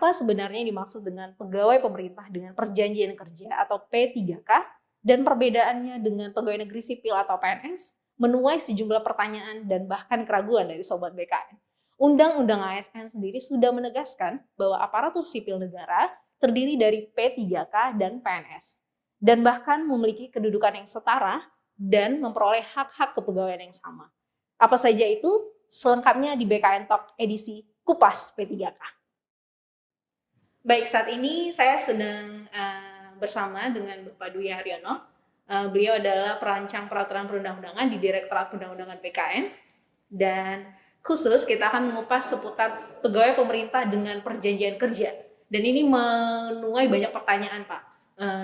apa sebenarnya yang dimaksud dengan pegawai pemerintah dengan perjanjian kerja atau P3K dan perbedaannya dengan pegawai negeri sipil atau PNS menuai sejumlah pertanyaan dan bahkan keraguan dari Sobat BKN. Undang-Undang ASN sendiri sudah menegaskan bahwa aparatur sipil negara terdiri dari P3K dan PNS dan bahkan memiliki kedudukan yang setara dan memperoleh hak-hak kepegawaian yang sama. Apa saja itu? Selengkapnya di BKN Talk edisi Kupas P3K. Baik, saat ini saya sedang bersama dengan Bapak Dwi Haryono. Beliau adalah perancang peraturan perundang-undangan di Direktorat Perundang-undangan BKN. Dan khusus kita akan mengupas seputar pegawai pemerintah dengan perjanjian kerja. Dan ini menuai banyak pertanyaan, Pak,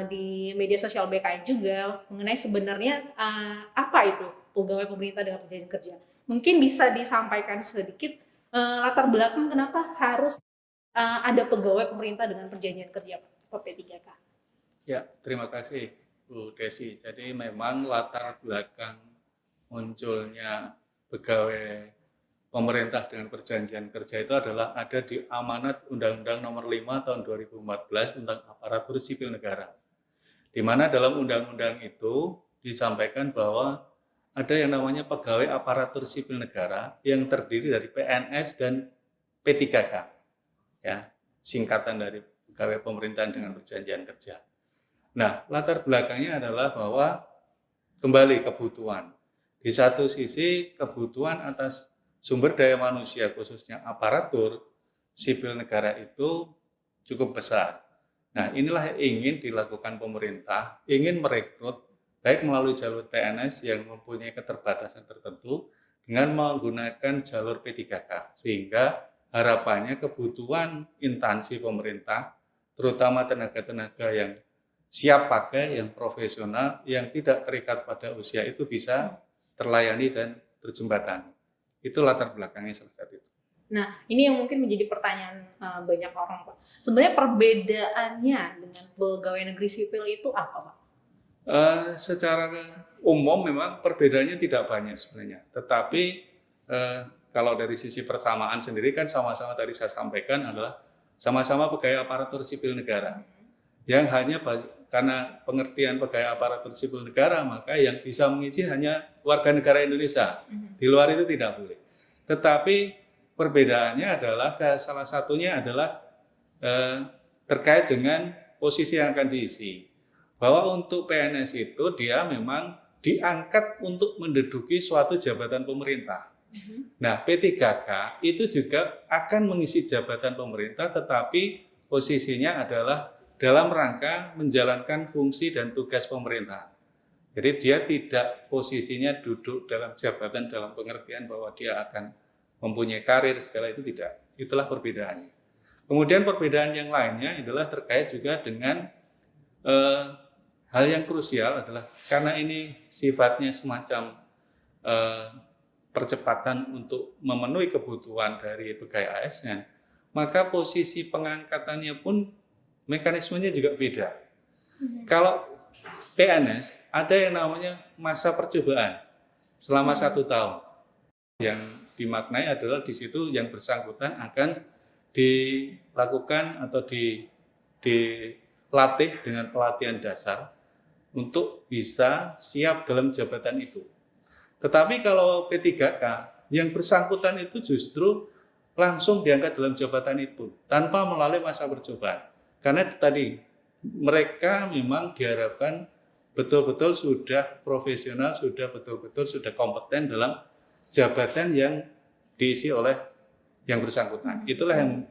di media sosial BKN juga mengenai sebenarnya apa itu pegawai pemerintah dengan perjanjian kerja. Mungkin bisa disampaikan sedikit latar belakang kenapa harus ada pegawai pemerintah dengan perjanjian kerja, Pak P3K. Ya, terima kasih Bu Desi. Jadi memang latar belakang munculnya pegawai pemerintah dengan perjanjian kerja itu adalah ada di amanat Undang-Undang Nomor 5 Tahun 2014 tentang aparatur sipil negara. Di mana dalam undang-undang itu disampaikan bahwa ada yang namanya pegawai aparatur sipil negara yang terdiri dari PNS dan P3K. Ya, singkatan dari pegawai pemerintahan dengan perjanjian kerja. Nah, latar belakangnya adalah bahwa kembali kebutuhan. Di satu sisi kebutuhan atas sumber daya manusia khususnya aparatur sipil negara itu cukup besar. Nah, inilah yang ingin dilakukan pemerintah, ingin merekrut baik melalui jalur PNS yang mempunyai keterbatasan tertentu dengan menggunakan jalur P3K, sehingga harapannya kebutuhan instansi pemerintah, terutama tenaga-tenaga yang siap pakai, yang profesional, yang tidak terikat pada usia itu bisa terlayani dan terjembatani. Itu latar belakangnya salah satu itu. Nah, ini yang mungkin menjadi pertanyaan banyak orang, Pak. Sebenarnya perbedaannya dengan pegawai negeri sipil itu apa, Pak? Secara umum memang perbedaannya tidak banyak sebenarnya. Tetapi kalau dari sisi persamaan sendiri kan sama-sama tadi saya sampaikan adalah sama-sama pegawai aparatur sipil negara. Yang hanya karena pengertian pegawai aparatur sipil negara, maka yang bisa mengizin hanya warga negara Indonesia. Di luar itu tidak boleh. Tetapi perbedaannya adalah salah satunya adalah terkait dengan posisi yang akan diisi. Bahwa untuk PNS itu dia memang diangkat untuk menduduki suatu jabatan pemerintah. Nah, P3K itu juga akan mengisi jabatan pemerintah, tetapi posisinya adalah dalam rangka menjalankan fungsi dan tugas pemerintah. Jadi dia tidak posisinya duduk dalam jabatan dalam pengertian bahwa dia akan mempunyai karir segala itu tidak. Itulah perbedaannya. Kemudian perbedaan yang lainnya adalah terkait juga dengan hal yang krusial adalah karena ini sifatnya semacam percepatan untuk memenuhi kebutuhan dari pegawai ASN, maka posisi pengangkatannya pun mekanismenya juga beda. Kalau PNS ada yang namanya masa percobaan selama 1 tahun. Yang dimaknai adalah di situ yang bersangkutan akan dilakukan atau dilatih dengan pelatihan dasar untuk bisa siap dalam jabatan itu. Tetapi kalau P3K, yang bersangkutan itu justru langsung diangkat dalam jabatan itu tanpa melalui masa percobaan. Karena tadi mereka memang diharapkan betul-betul sudah profesional, sudah betul-betul sudah kompeten dalam jabatan yang diisi oleh yang bersangkutan. Itulah yang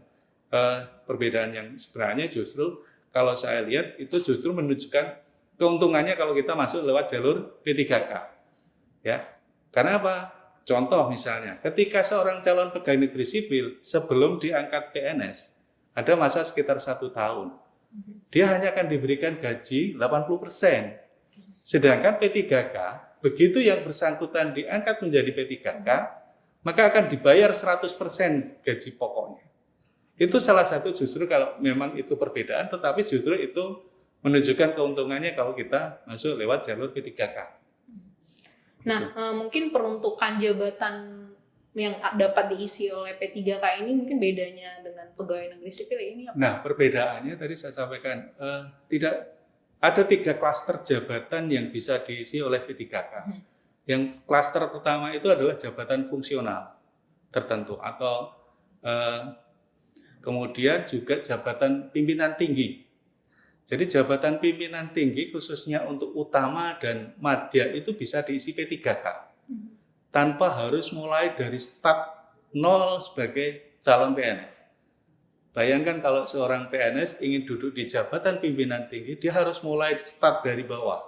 perbedaan yang sebenarnya justru kalau saya lihat itu justru menunjukkan keuntungannya kalau kita masuk lewat jalur P3K. Ya. Karena apa? Contoh misalnya, ketika seorang calon pegawai negeri sipil sebelum diangkat PNS, ada masa sekitar 1 tahun. Dia hanya akan diberikan gaji 80%. Sedangkan P3K, begitu yang bersangkutan diangkat menjadi P3K, maka akan dibayar 100% gaji pokoknya. Itu salah satu justru kalau memang itu perbedaan, tetapi justru itu menunjukkan keuntungannya kalau kita masuk lewat jalur P3K. Nah, mungkin peruntukan jabatan yang dapat diisi oleh P3K ini mungkin bedanya dengan pegawai negeri sipil ini apa? Nah, perbedaannya tadi saya sampaikan, tidak ada 3 klaster jabatan yang bisa diisi oleh P3K. Yang klaster pertama itu adalah jabatan fungsional tertentu atau kemudian juga jabatan pimpinan tinggi. Jadi jabatan pimpinan tinggi khususnya untuk utama dan madya itu bisa diisi P3K. Tanpa harus mulai dari start nol sebagai calon PNS. Bayangkan kalau seorang PNS ingin duduk di jabatan pimpinan tinggi, dia harus mulai start dari bawah.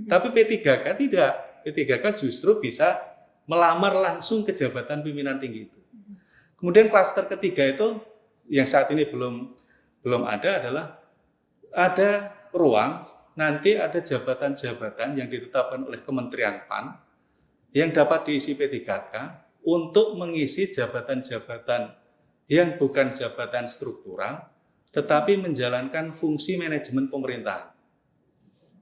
Tapi P3K tidak. P3K justru bisa melamar langsung ke jabatan pimpinan tinggi itu. Kemudian klaster ketiga itu yang saat ini belum ada adalah ada ruang, nanti ada jabatan-jabatan yang ditetapkan oleh Kementerian PAN yang dapat diisi P3K untuk mengisi jabatan-jabatan yang bukan jabatan struktural, tetapi menjalankan fungsi manajemen pemerintahan.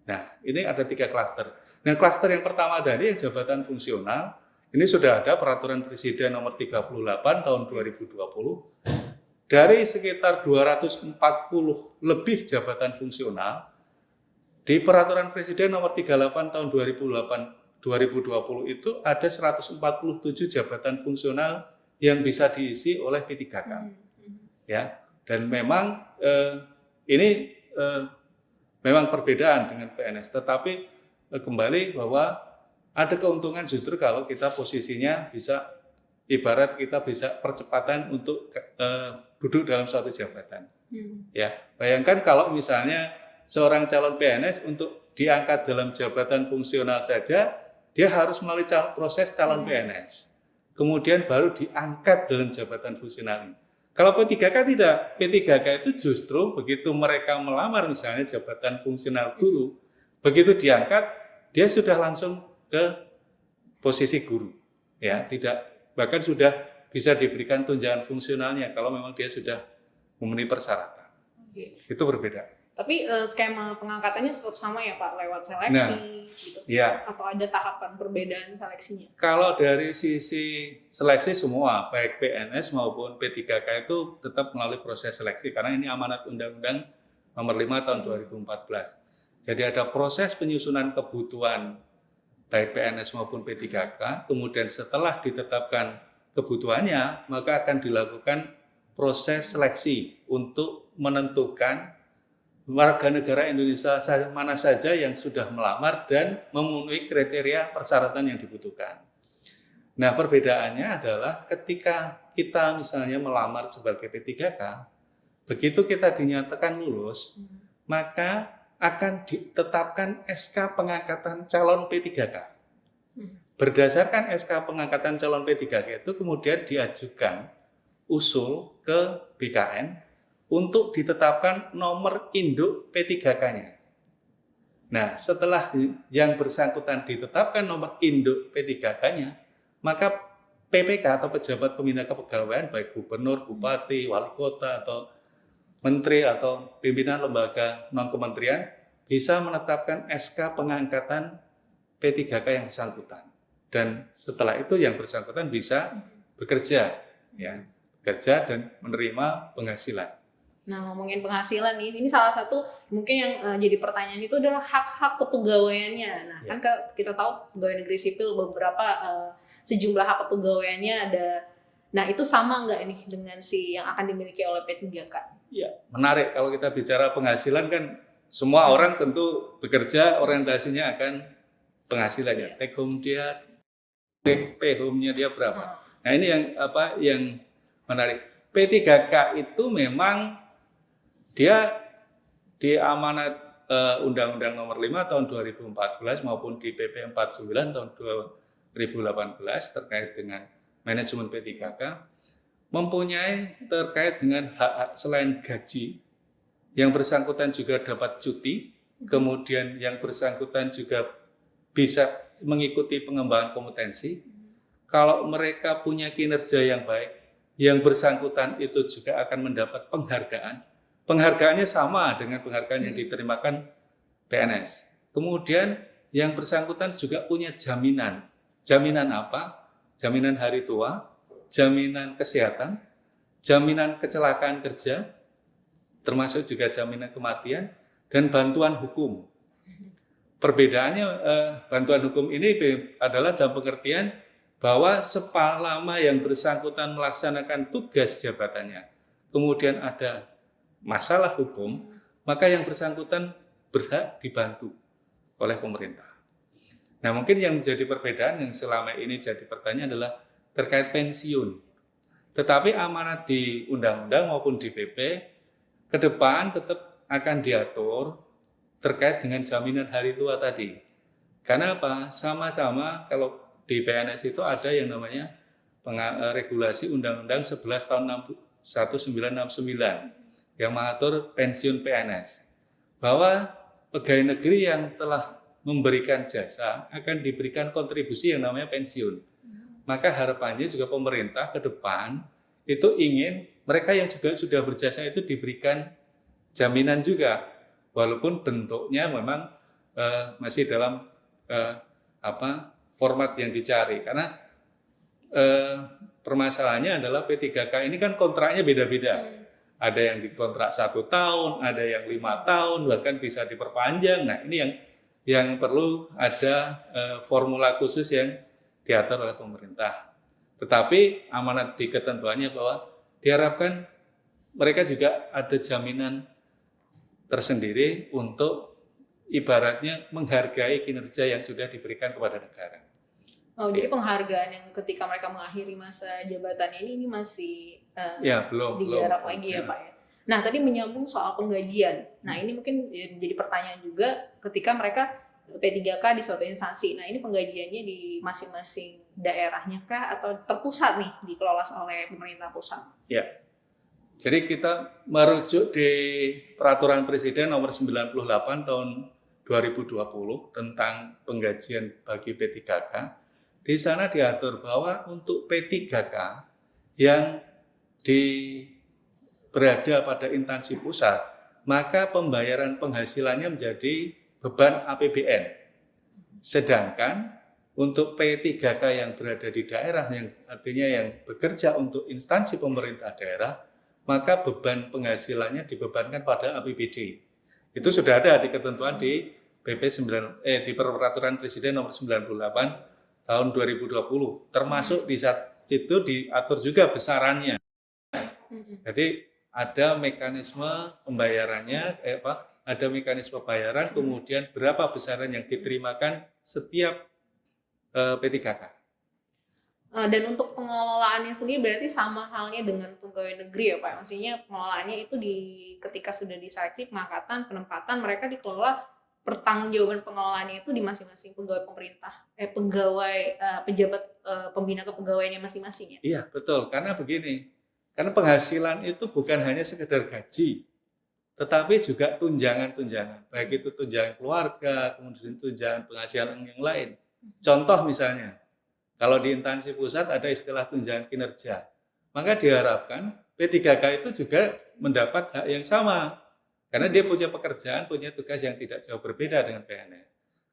Nah, ini ada 3 klaster. Nah, klaster yang pertama tadi yang jabatan fungsional, ini sudah ada Peraturan Presiden Nomor 38 Tahun 2020. Dari sekitar 240 lebih jabatan fungsional, di Peraturan Presiden Nomor 38 Tahun 2020 itu ada 147 jabatan fungsional yang bisa diisi oleh P3K. Ya, dan memang ini memang perbedaan dengan PNS, tetapi kembali bahwa ada keuntungan justru kalau kita posisinya bisa, ibarat kita bisa percepatan untuk duduk dalam suatu jabatan. Ya, bayangkan kalau misalnya seorang calon PNS untuk diangkat dalam jabatan fungsional saja, dia harus melalui proses calon PNS. Kemudian baru diangkat dalam jabatan fungsional ini. Kalau P3K tidak, P3K itu justru begitu mereka melamar misalnya jabatan fungsional guru, begitu diangkat, dia sudah langsung ke posisi guru. Ya, tidak, bahkan sudah bisa diberikan tunjangan fungsionalnya kalau memang dia sudah memenuhi persyaratan. Itu berbeda. Tapi skema pengangkatannya tetap sama ya Pak, lewat seleksi gitu? Ya. Atau ada tahapan perbedaan seleksinya? Kalau dari sisi seleksi semua, baik PNS maupun P3K itu tetap melalui proses seleksi, karena ini amanat Undang-Undang Nomor 5 Tahun 2014. Jadi ada proses penyusunan kebutuhan baik PNS maupun P3K, kemudian setelah ditetapkan kebutuhannya, maka akan dilakukan proses seleksi untuk menentukan warga negara Indonesia mana saja yang sudah melamar dan memenuhi kriteria persyaratan yang dibutuhkan. Nah, perbedaannya adalah ketika kita misalnya melamar sebagai P3K, begitu kita dinyatakan lulus, maka akan ditetapkan SK pengangkatan calon P3K. Berdasarkan SK pengangkatan calon P3K itu kemudian diajukan usul ke BKN untuk ditetapkan nomor induk P3K-nya. Nah, setelah yang bersangkutan ditetapkan nomor induk P3K-nya, maka PPK atau pejabat pembina kepegawaian, baik gubernur, bupati, wali kota, atau menteri, atau pimpinan lembaga non-kementerian, bisa menetapkan SK pengangkatan P3K yang bersangkutan. Dan setelah itu yang bersangkutan bisa bekerja, ya, bekerja dan menerima penghasilan. Nah, ngomongin penghasilan nih, ini salah satu mungkin yang jadi pertanyaan itu adalah hak-hak kepegawaiannya. Nah, kan kita tahu pegawai negeri sipil beberapa sejumlah hak kepegawaiannya ada. Nah, itu sama nggak ini dengan si yang akan dimiliki oleh P3K? Ya, menarik kalau kita bicara penghasilan kan semua orang tentu bekerja orientasinya akan penghasilan ya. Take home dia, pay home-nya dia berapa. Nah, ini yang menarik. P3K itu memang dia di amanat Undang-Undang Nomor 5 Tahun 2014 maupun di PP 49 Tahun 2018 terkait dengan manajemen P3K mempunyai terkait dengan hak-hak selain gaji, yang bersangkutan juga dapat cuti, kemudian yang bersangkutan juga bisa mengikuti pengembangan kompetensi. Kalau mereka punya kinerja yang baik, yang bersangkutan itu juga akan mendapat penghargaan. Penghargaannya sama dengan penghargaan yang diterimakan PNS. Kemudian yang bersangkutan juga punya jaminan. Jaminan apa? jaminan hari tua, jaminan kesehatan, jaminan kecelakaan kerja, termasuk juga jaminan kematian, dan bantuan hukum. Perbedaannya bantuan hukum ini adalah dalam pengertian bahwa selama yang bersangkutan melaksanakan tugas jabatannya, kemudian ada masalah hukum, maka yang bersangkutan berhak dibantu oleh pemerintah. Nah, mungkin yang menjadi perbedaan yang selama ini jadi pertanyaan adalah terkait pensiun. Tetapi amanat di undang-undang maupun di PP ke depan tetap akan diatur terkait dengan jaminan hari tua tadi. Karena apa? Sama-sama kalau di PNS itu ada yang namanya regulasi Undang-Undang 11 tahun 1969 yang mengatur pensiun PNS. Bahwa pegawai negeri yang telah memberikan jasa akan diberikan kontribusi yang namanya pensiun. Maka harapannya juga pemerintah ke depan itu ingin mereka yang juga sudah berjasa itu diberikan jaminan juga, walaupun bentuknya memang masih dalam format yang dicari. Karena permasalahannya adalah P3K ini kan kontraknya beda-beda. Ada yang dikontrak 1 tahun, ada yang 5 tahun, bahkan bisa diperpanjang. Nah, ini yang perlu ada formula khusus yang diatur oleh pemerintah. Tetapi amanat di ketentuannya bahwa diharapkan mereka juga ada jaminan tersendiri untuk ibaratnya menghargai kinerja yang sudah diberikan kepada negara. Oh, jadi penghargaan yang ketika mereka mengakhiri masa jabatannya ini masih digarap lagi ya Pak ya. Nah, tadi menyambung soal penggajian. Nah, ini mungkin jadi pertanyaan juga ketika mereka P3K di suatu instansi. Nah, ini penggajiannya di masing-masing daerahnya kah atau terpusat nih dikelola oleh pemerintah pusat? Ya. Jadi kita merujuk di Peraturan Presiden Nomor 98 Tahun 2020 tentang penggajian bagi P3K. Di sana diatur bahwa untuk P3K yang berada pada instansi pusat, maka pembayaran penghasilannya menjadi beban APBN. Sedangkan untuk P3K yang berada di daerah, yang artinya yang bekerja untuk instansi pemerintah daerah, maka beban penghasilannya dibebankan pada APBD. Itu sudah ada di ketentuan di di Peraturan Presiden Nomor 98 Tahun 2020. Termasuk di situ diatur juga besarannya. Jadi ada mekanisme pembayarannya, ada mekanisme bayaran, kemudian berapa besaran yang diterimakan setiap P3K. Dan untuk pengelolaannya sendiri berarti sama halnya dengan pegawai negeri ya Pak? Maksudnya pengelolaannya itu ketika sudah diseleksi pengangkatan, penempatan, mereka dikelola pertanggungjawaban pengelolaannya itu di masing-masing pegawai pemerintah, pejabat pembina kepegawaiannya masing-masing ya? Iya betul, karena begini, karena penghasilan itu bukan hanya sekedar gaji, tetapi juga tunjangan-tunjangan, baik itu tunjangan keluarga, kemudian tunjangan penghasilan yang lain. Contoh misalnya, kalau di instansi pusat ada istilah tunjangan kinerja, maka diharapkan P3K itu juga mendapat hak yang sama, karena dia punya pekerjaan, punya tugas yang tidak jauh berbeda dengan PNS.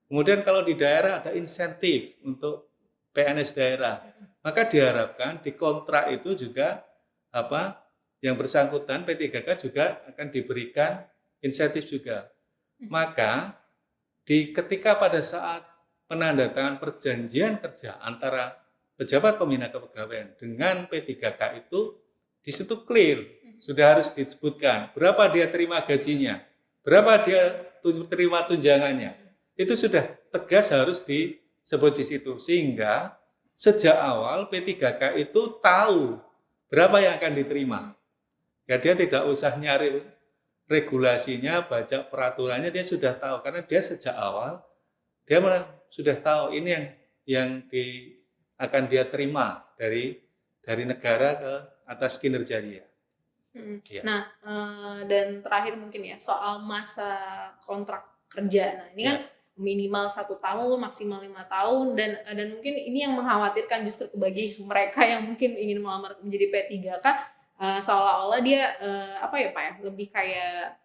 Kemudian kalau di daerah ada insentif untuk PNS daerah, maka diharapkan di kontrak itu juga yang bersangkutan P3K juga akan diberikan insentif juga. Maka ketika pada saat penandatangan perjanjian kerja antara pejabat pembina kepegawaian dengan P3K itu di situ clear, sudah harus disebutkan berapa dia terima gajinya, berapa dia terima tunjangannya. Itu sudah tegas harus disebut di situ, sehingga sejak awal P3K itu tahu berapa yang akan diterima. Ya dia tidak usah nyari regulasinya, baca peraturannya, dia sudah tahu karena dia sejak awal dia sudah tahu ini yang akan dia terima dari negara ke atas kinerja dia. Ya. Nah, dan terakhir mungkin ya soal masa kontrak kerja. Nah, ini kan minimal 1 tahun, maksimal 5 tahun, dan mungkin ini yang mengkhawatirkan justru bagi mereka yang mungkin ingin melamar menjadi P3K, seolah-olah dia lebih kayak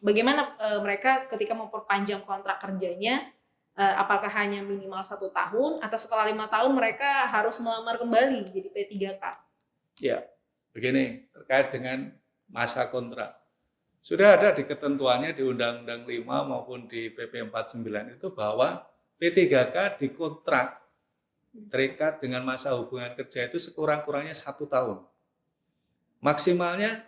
bagaimana mereka ketika memperpanjang kontrak kerjanya Apakah hanya minimal 1 tahun atau setelah 5 tahun mereka harus melamar kembali jadi P3K? Ya, begini, terkait dengan masa kontrak. Sudah ada di ketentuannya di Undang-Undang 5 maupun di PP 49 itu bahwa P3K dikontrak terikat dengan masa hubungan kerja itu sekurang-kurangnya 1 tahun. Maksimalnya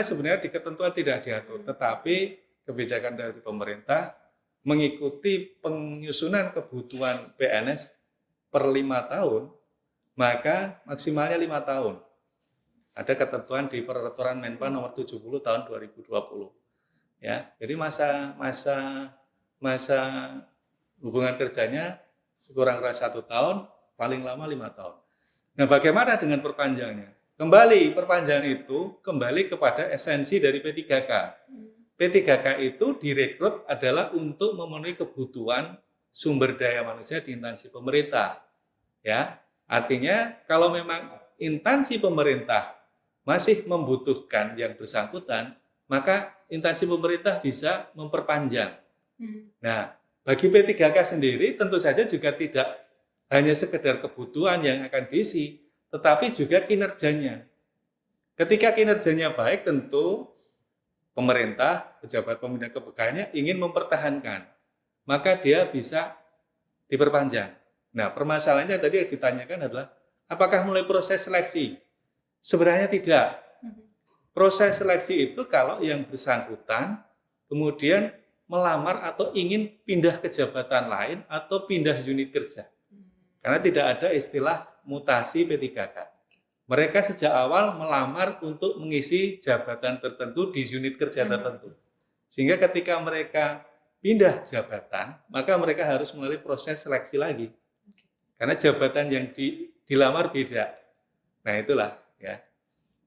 sebenarnya di ketentuan tidak diatur, tetapi kebijakan dari pemerintah mengikuti penyusunan kebutuhan PNS per 5 tahun, maka maksimalnya 5 tahun. Ada ketentuan di Peraturan Menpan nomor 70 tahun 2020. Ya, jadi masa hubungan kerjanya sekurang-kurangnya 1 tahun, paling lama 5 tahun. Nah, bagaimana dengan perpanjangannya? Kembali, perpanjangan itu kembali kepada esensi dari P3K. P3K itu direkrut adalah untuk memenuhi kebutuhan sumber daya manusia di instansi pemerintah. Ya, artinya kalau memang instansi pemerintah masih membutuhkan yang bersangkutan, maka instansi pemerintah bisa memperpanjang. Nah, bagi P3K sendiri tentu saja juga tidak hanya sekedar kebutuhan yang akan diisi, tetapi juga kinerjanya. Ketika kinerjanya baik, tentu pemerintah, pejabat pembina kepegawaiannya ingin mempertahankan, maka dia bisa diperpanjang. Nah, permasalahannya tadi yang ditanyakan adalah, apakah mulai proses seleksi? Sebenarnya tidak. Proses seleksi itu kalau yang bersangkutan kemudian melamar atau ingin pindah ke jabatan lain atau pindah unit kerja. Karena tidak ada istilah mutasi P3K. Mereka sejak awal melamar untuk mengisi jabatan tertentu di unit kerja tertentu. Sehingga ketika mereka pindah jabatan, maka mereka harus melalui proses seleksi lagi. Karena jabatan yang dilamar beda. Nah, itulah ya.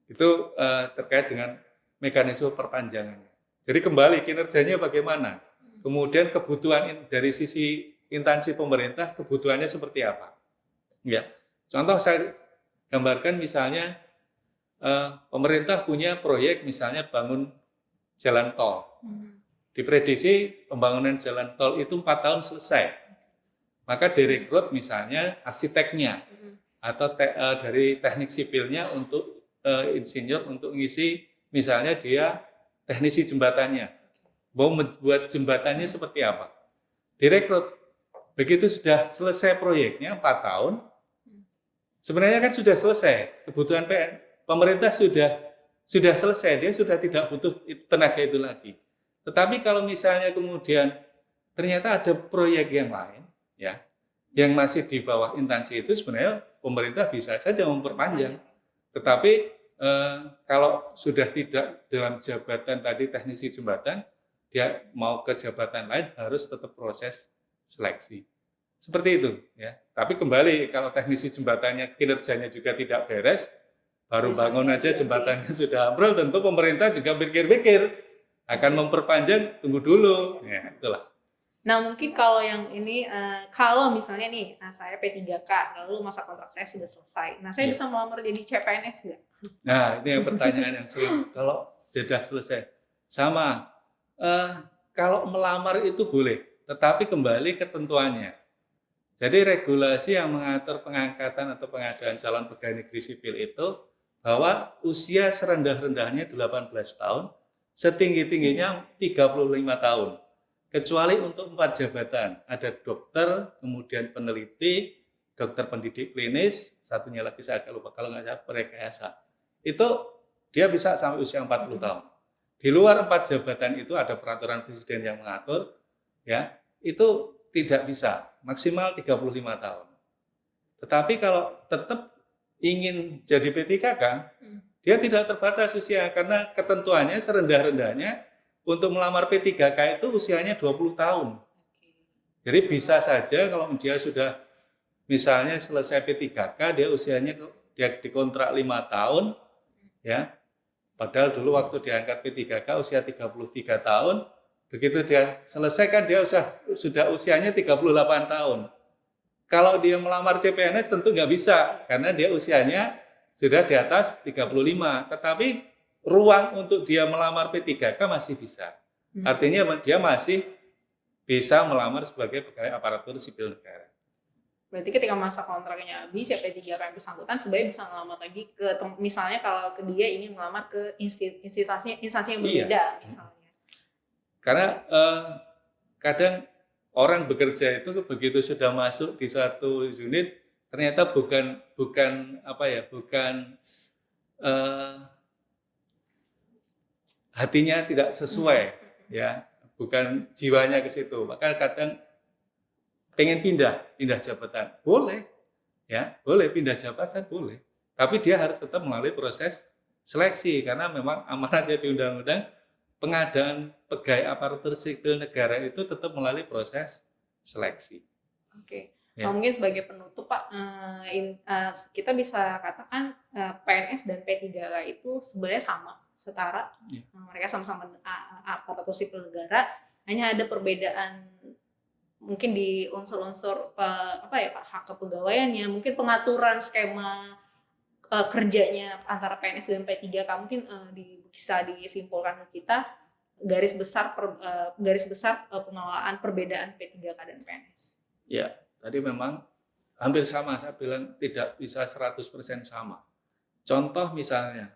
Itu terkait dengan mekanisme perpanjangannya. Jadi kembali kinerjanya bagaimana? Kemudian kebutuhan dari sisi instansi pemerintah, kebutuhannya seperti apa? Ya, contoh saya gambarkan misalnya pemerintah punya proyek misalnya bangun jalan tol. Diprediksi pembangunan jalan tol itu 4 tahun selesai. Maka direkrut misalnya arsiteknya atau dari teknik sipilnya untuk insinyur untuk mengisi misalnya dia teknisi jembatannya. Mau membuat jembatannya seperti apa? Direkrut. Begitu sudah selesai proyeknya 4 tahun, sebenarnya kan sudah selesai. Kebutuhan pemerintah sudah selesai, dia sudah tidak butuh tenaga itu lagi. Tetapi kalau misalnya kemudian ternyata ada proyek yang lain, ya, yang masih di bawah instansi itu, sebenarnya pemerintah bisa saja memperpanjang. Tetapi kalau sudah tidak dalam jabatan tadi teknisi jembatan, dia mau ke jabatan lain harus tetap proses seleksi. Seperti itu, ya. Tapi kembali kalau teknisi jembatannya kinerjanya juga tidak beres, baru bangun aja jembatannya sudah ambrol, tentu pemerintah juga pikir-pikir akan memperpanjang, tunggu dulu. Ya, itulah. Nah, mungkin kalau yang ini, kalau misalnya nih, saya P3K, lalu masa kontrak saya sudah selesai. Nah, saya bisa melamar jadi CPNS nggak? Nah, ini yang pertanyaan yang sering. Kalau sudah selesai. Sama, kalau melamar itu boleh, tetapi kembali ketentuannya. Jadi regulasi yang mengatur pengangkatan atau pengadaan calon pegawai negeri sipil itu, bahwa usia serendah-rendahnya 18 tahun, setinggi-tingginya 35 tahun. Kecuali untuk 4 jabatan, ada dokter, kemudian peneliti, dokter pendidik klinis, satunya lagi saya agak lupa, kalau nggak salah rekayasa. Itu dia bisa sampai usia 40 tahun. Di luar 4 jabatan itu ada peraturan presiden yang mengatur, ya, itu tidak bisa, maksimal 35 tahun. Tetapi kalau tetap ingin jadi P3K, dia tidak terbatas usia, karena ketentuannya serendah-rendahnya untuk melamar P3K itu usianya 20 tahun. Jadi bisa saja kalau dia sudah misalnya selesai P3K, dia usianya dia dikontrak 5 tahun, ya. Padahal dulu waktu diangkat P3K usia 33 tahun, begitu dia selesai kan dia sudah usianya 38 tahun. Kalau dia melamar CPNS tentu nggak bisa, karena dia usianya sudah di atas 35. Tetapi ruang untuk dia melamar P3K masih bisa. Artinya dia masih bisa melamar sebagai pegawai aparatur sipil negara. Berarti ketika masa kontraknya habis, ya P3K yang bersangkutan sebenarnya bisa ngelamar lagi ke misalnya kalau ke dia ingin ngelamar ke instansi yang berbeda misalnya. Karena kadang orang bekerja itu begitu sudah masuk di suatu unit ternyata bukan hatinya tidak sesuai, ya, bukan jiwanya ke situ. Maka kadang pengen pindah jabatan, boleh, ya, boleh pindah jabatan, boleh. Tapi dia harus tetap melalui proses seleksi karena memang amanatnya di undang-undang pengadaan pegawai aparatur sipil negara itu tetap melalui proses seleksi. Oke. Ya. Mungkin sebagai penutup Pak, kita bisa katakan PNS dan P3K itu sebenarnya sama, setara. Ya. Mereka sama-sama aparatur sipil negara, hanya ada perbedaan mungkin di unsur-unsur hak kepegawaiannya, mungkin pengaturan skema kerjanya antara PNS dan P3K mungkin bisa disimpulkan ke kita garis besar pengelolaan perbedaan P3K dan PNS. Ya, tadi memang hampir sama, saya bilang tidak bisa 100% sama. Contoh misalnya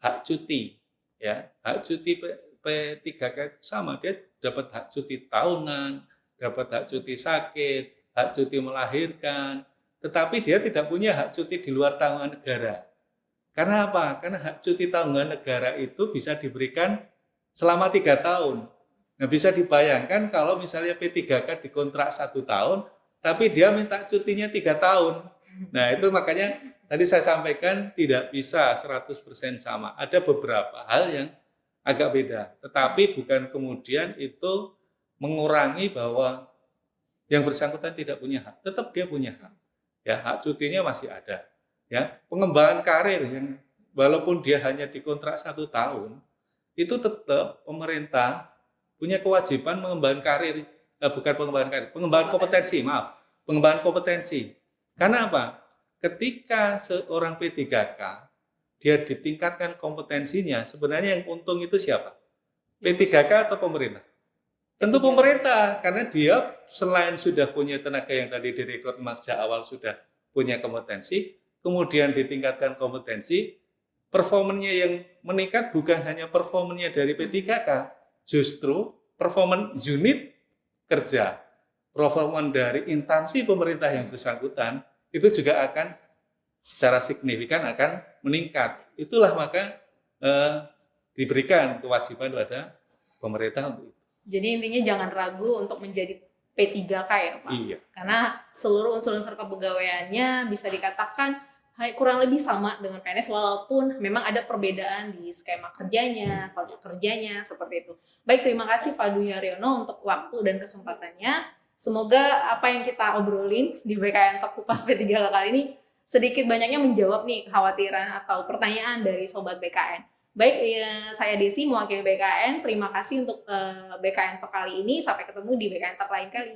hak cuti, ya, hak cuti P3K itu sama, dia dapat hak cuti tahunan, dapat hak cuti sakit, hak cuti melahirkan, tetapi dia tidak punya hak cuti di luar tanggungan negara. Karena apa? Karena hak cuti tanggungan negara itu bisa diberikan selama 3 tahun. Nah, bisa dibayangkan kalau misalnya P3K dikontrak 1 tahun, tapi dia minta cutinya 3 tahun. Nah, itu makanya tadi saya sampaikan tidak bisa 100% sama. Ada beberapa hal yang agak beda. Tetapi bukan kemudian itu mengurangi bahwa yang bersangkutan tidak punya hak. Tetap dia punya hak. Ya, hak cutinya masih ada. Ya, pengembangan karir yang walaupun dia hanya dikontrak 1 tahun, itu tetap pemerintah punya kewajiban mengembangkan karir, bukan pengembangan karir, pengembangan kompetensi, pengembangan kompetensi. Karena apa? Ketika seorang P3K dia ditingkatkan kompetensinya, sebenarnya yang untung itu siapa? P3K atau pemerintah? Tentu pemerintah, karena dia selain sudah punya tenaga yang tadi direkrut sejak awal sudah punya kompetensi, kemudian ditingkatkan kompetensi, performanya yang meningkat bukan hanya performanya dari P3K, justru performance unit kerja, performance dari instansi pemerintah yang bersangkutan, itu juga akan secara signifikan akan meningkat. Itulah maka diberikan kewajiban pada pemerintah untuk itu. Jadi intinya jangan ragu untuk menjadi P3K ya Pak. Iya. Karena seluruh unsur-unsur kepegawaiannya bisa dikatakan kurang lebih sama dengan PNS walaupun memang ada perbedaan di skema kerjanya, kontrak kerjanya, seperti itu. Baik, terima kasih Pak Dwi Haryono untuk waktu dan kesempatannya. Semoga apa yang kita obrolin di BKN Talk Kupas P3K kali ini sedikit banyaknya menjawab nih kekhawatiran atau pertanyaan dari Sobat BKN. Baik, saya Desi mewakili BKN. Terima kasih untuk BKN Talk kali ini. Sampai ketemu di BKN Talk lain kali.